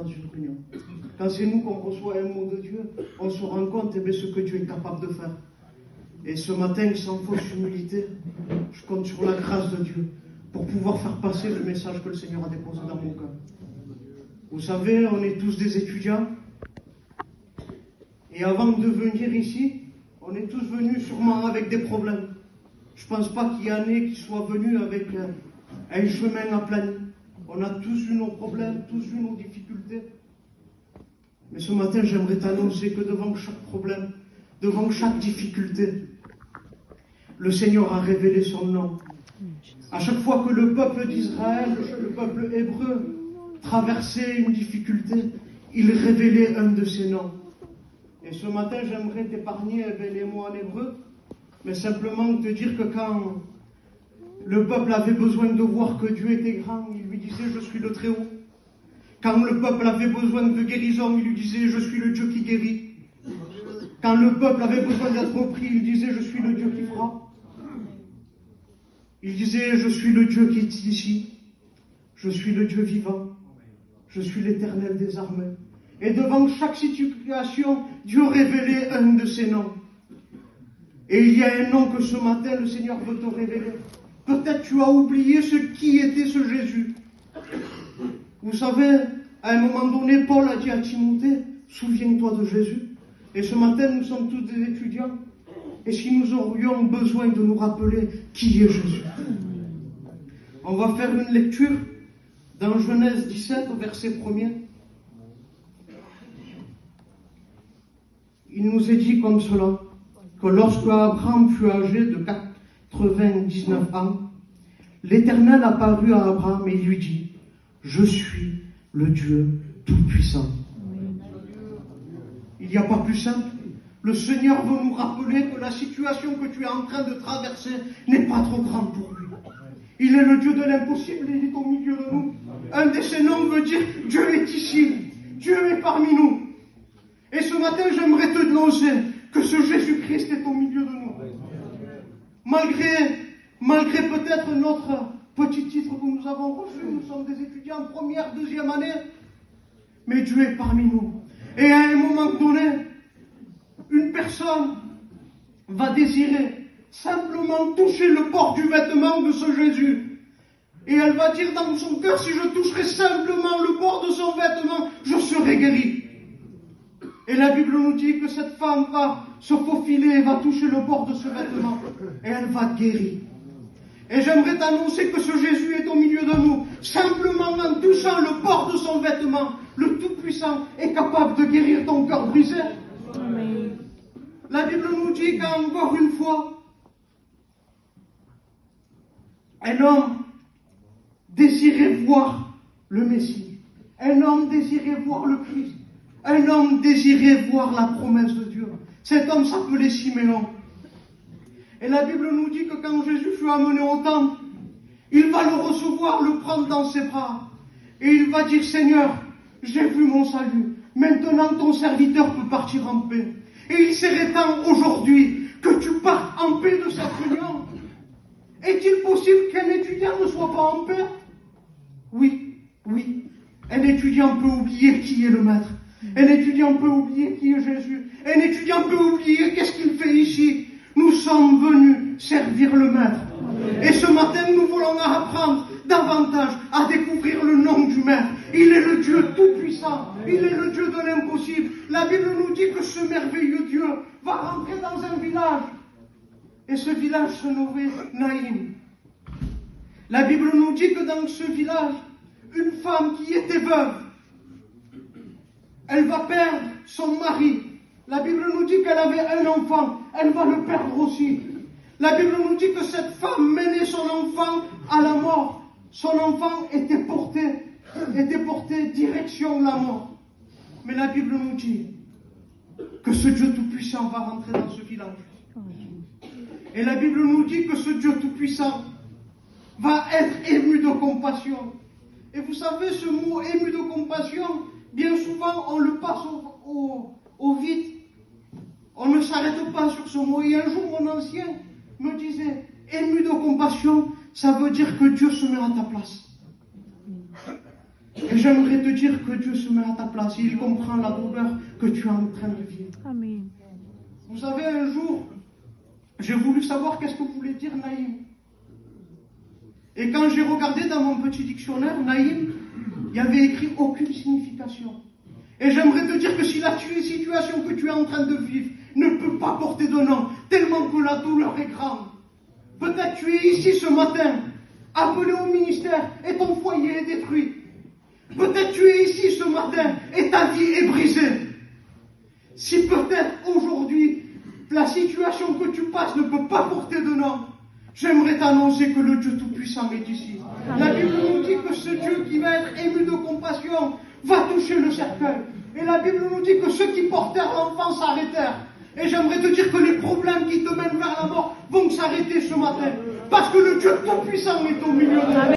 dans une réunion. Quand c'est nous qu'on reçoit un mot de Dieu, on se rend compte de ce que Dieu est capable de faire. Et ce matin, sans fausse humilité, je compte sur la grâce de Dieu pour pouvoir faire passer le message que le Seigneur a déposé dans mon cœur. Vous savez, on est tous des étudiants. Et avant de venir ici, on est tous venus sûrement avec des problèmes. Je ne pense pas qu'il y en ait qui soient venus avec un chemin aplani. On a tous eu nos problèmes, tous eu nos difficultés. Mais ce matin, j'aimerais t'annoncer que devant chaque problème, devant chaque difficulté, le Seigneur a révélé son nom. À chaque fois que le peuple d'Israël, le peuple hébreu, traversait une difficulté, il révélait un de ses noms. Et ce matin, j'aimerais t'épargner les mots en hébreu, mais simplement te dire que quand le peuple avait besoin de voir que Dieu était grand, il lui disait « Je suis le Très-Haut ». Quand le peuple avait besoin de guérison, il lui disait « Je suis le Dieu qui guérit ». Quand le peuple avait besoin d'être repris, il disait « Je suis le Dieu qui frappe ». Il disait « Je suis le Dieu qui est ici. Je suis le Dieu vivant. Je suis l'Éternel des armées. » Et devant chaque situation, Dieu révélait un de ses noms. Et il y a un nom que ce matin, le Seigneur veut te révéler. Peut-être tu as oublié qui était ce Jésus. Vous savez, à un moment donné, Paul a dit à Timothée, souviens-toi de Jésus. Et ce matin, nous sommes tous des étudiants. Et si nous aurions besoin de nous rappeler qui est Jésus. On va faire une lecture dans Genèse 17, au verset 1er. Il nous est dit comme cela, que lorsque Abraham fut âgé de 99 ans, l'Éternel apparut à Abraham et lui dit, « Je suis le Dieu Tout-Puissant. » Il n'y a pas plus simple. Le Seigneur veut nous rappeler que la situation que tu es en train de traverser n'est pas trop grande pour lui. Il est le Dieu de l'impossible, il est au milieu de nous. Un de ses noms veut dire, Dieu est ici, Dieu est parmi nous. Et ce matin, j'aimerais te annoncer que ce Jésus-Christ est au milieu de nous. Malgré peut-être notre petit titre que nous avons reçu, nous sommes des étudiants en première, deuxième année, mais Dieu est parmi nous. Et à un moment donné, une personne va désirer simplement toucher le bord du vêtement de ce Jésus. Et elle va dire dans son cœur, si je toucherai simplement le bord de son vêtement, je serai guéri. Et la Bible nous dit que cette femme va se faufiler et va toucher le bord de ce vêtement. Et elle va guérir. Et j'aimerais t'annoncer que ce Jésus est au milieu de nous. Simplement en touchant le bord de son vêtement, le Tout-Puissant est capable de guérir ton cœur brisé. Amen. La Bible nous dit qu'encore une fois, un homme désirait voir le Messie. Un homme désirait voir le Christ. Un homme désirait voir la promesse de Dieu. Cet homme s'appelait Siméon. Et la Bible nous dit que quand Jésus fut amené au temple, il va le recevoir, le prendre dans ses bras. Et il va dire, Seigneur, j'ai vu mon salut. Maintenant ton serviteur peut partir en paix. Et il serait temps aujourd'hui que tu partes en paix de cette union. Est-il possible qu'un étudiant ne soit pas en paix? Oui. Un étudiant peut oublier qui est le maître. Un étudiant peut oublier qui est Jésus. Un étudiant peut oublier qu'est-ce qu'il fait ici. Nous sommes venus servir le maître. Et ce matin, nous voulons apprendre davantage à découvrir le nom du maître. Il est le Dieu tout-puissant. Il est le Dieu de l'impossible. La Bible nous dit que ce merveilleux Dieu va rentrer dans un village. Et ce village se nommait Naïm. La Bible nous dit que dans ce village, une femme qui était veuve, elle va perdre son mari. La Bible nous dit qu'elle avait un enfant. Elle va le perdre aussi. La Bible nous dit que cette femme menait son enfant à la mort. Son enfant était porté direction la mort. Mais la Bible nous dit que ce Dieu tout-puissant va rentrer dans ce village. Et la Bible nous dit que ce Dieu tout-puissant va être ému de compassion. Et vous savez, ce mot ému de compassion, bien souvent on le passe au vide. On ne s'arrête pas sur ce mot. Et un jour, mon ancien me disait, ému de compassion, ça veut dire que Dieu se met à ta place. Et j'aimerais te dire que Dieu se met à à ta place et il comprend la douleur que tu es en train de vivre. Amen. Vous savez, un jour, j'ai voulu savoir qu'est-ce que voulait dire Naïm. Et quand j'ai regardé dans mon petit dictionnaire, Naïm, il y avait écrit aucune signification. Et j'aimerais te dire que si la situation que tu es en train de vivre ne peut pas porter de nom, tellement que la douleur est grande, peut-être tu es ici ce matin, appelé au ministère, et ton foyer est détruit. Peut-être tu es ici ce matin, et ta vie est brisée. Si peut-être aujourd'hui, la situation que tu passes ne peut pas porter de nom, j'aimerais t'annoncer que le Dieu Tout-Puissant est ici. La Bible nous dit que ce Dieu qui va être ému de compassion va toucher le cercueil. Et la Bible nous dit que ceux qui portèrent l'enfant s'arrêtèrent. Et j'aimerais te dire que les problèmes qui te mènent vers la mort vont s'arrêter ce matin. Parce que le Dieu Tout-Puissant est au milieu de nous.